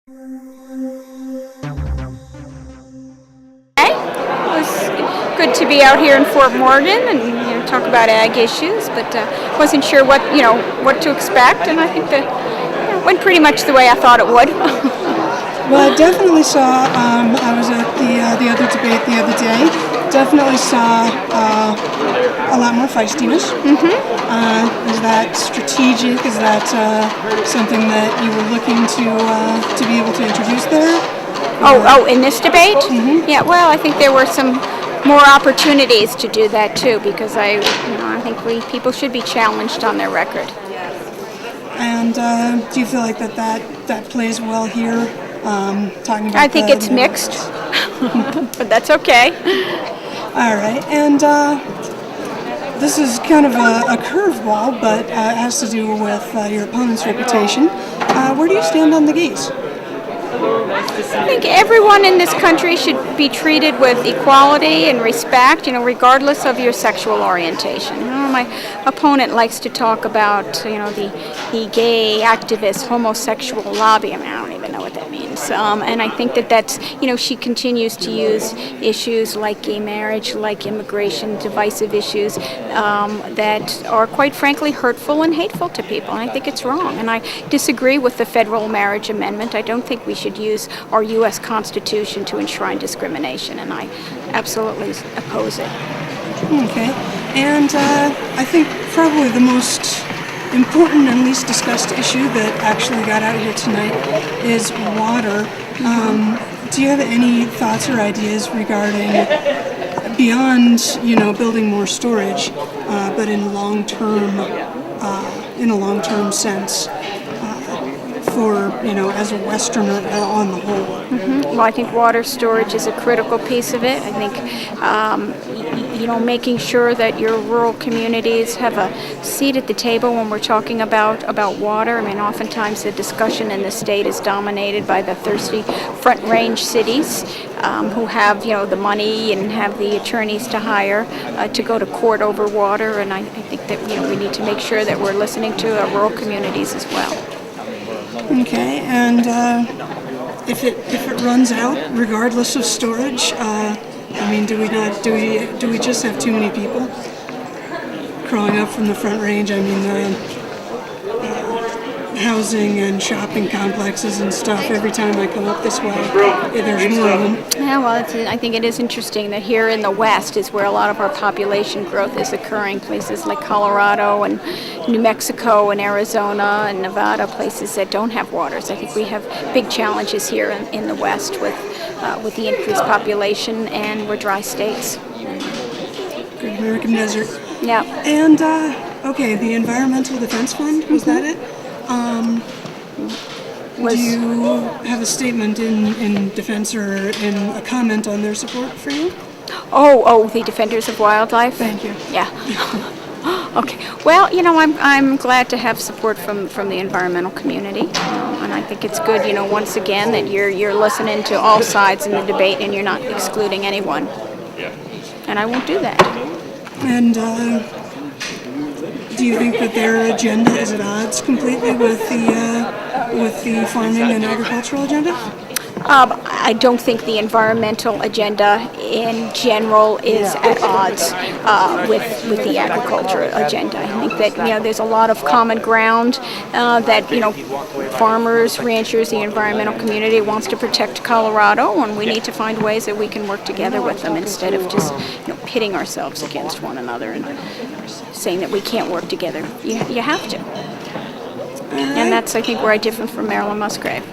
It was good to be out here in Fort Morgan and talk about ag issues, but wasn't sure what to expect, and I think that went pretty much the way I thought it would. Well, I definitely saw. I was at the other debate the other day. Definitely saw a lot more feistiness. Is that strategic? Is that something that you were looking to be able to introduce there? Oh, in this debate? Yeah. Well, I think there were some more opportunities to do that too, because I think people should be challenged on their record. And do you feel like that plays well here? Talking about I think it's mixed, but that's okay. All right, and this is kind of a curveball, but it has to do with your opponent's reputation. Where do you stand on the gays? I think everyone in this country should be treated with equality and respect, regardless of your sexual orientation. My opponent likes to talk about, the gay activist homosexual lobby. I don't even know what that means. And I think that's, she continues to use issues like gay marriage, like immigration, divisive issues that are quite frankly hurtful and hateful to people. And I think it's wrong. And I disagree with the federal marriage amendment. I don't think we should use our U.S. Constitution to enshrine discrimination, and I absolutely oppose it. Okay. And I think probably the most important and least discussed issue that actually got out here tonight is water. Do you have any thoughts or ideas regarding beyond, building more storage, but in a long-term sense? For, as a Westerner on the whole? Well, I think water storage is a critical piece of it. I think, making sure that your rural communities have a seat at the table when we're talking about water. I mean, oftentimes the discussion in the state is dominated by the thirsty Front Range cities who have, the money and have the attorneys to hire to go to court over water. And I think that, we need to make sure that we're listening to our rural communities as well. Okay, and if it runs out, regardless of storage, do we just have too many people crawling up from the Front Range? Housing and shopping complexes and stuff. Every time I come up this way, there's more of them. Yeah, well, I think it is interesting that here in the West is where a lot of our population growth is occurring. Places like Colorado and New Mexico and Arizona and Nevada, places that don't have waters. I think we have big challenges here in the West with the increased population, and we're dry states. Great American desert. Yeah. And the Environmental Defense Fund, was that it? Do you have a statement in defense or in a comment on their support for you? Oh, the Defenders of Wildlife? Thank you. Yeah. Okay. Well, I'm glad to have support from the environmental community, and I think it's good, once again that you're listening to all sides in the debate and you're not excluding anyone. And I won't do that. And do you think that their agenda is at odds completely with the farming and agricultural agenda? I don't think the environmental agenda in general is at odds with the agriculture agenda. I think that there's a lot of common ground that farmers, ranchers, the environmental community wants to protect Colorado, and we need to find ways that we can work together with them instead of just pitting ourselves against one another and saying that we can't work together. You have to. And that's, I think, where I differ from Marilyn Musgrave.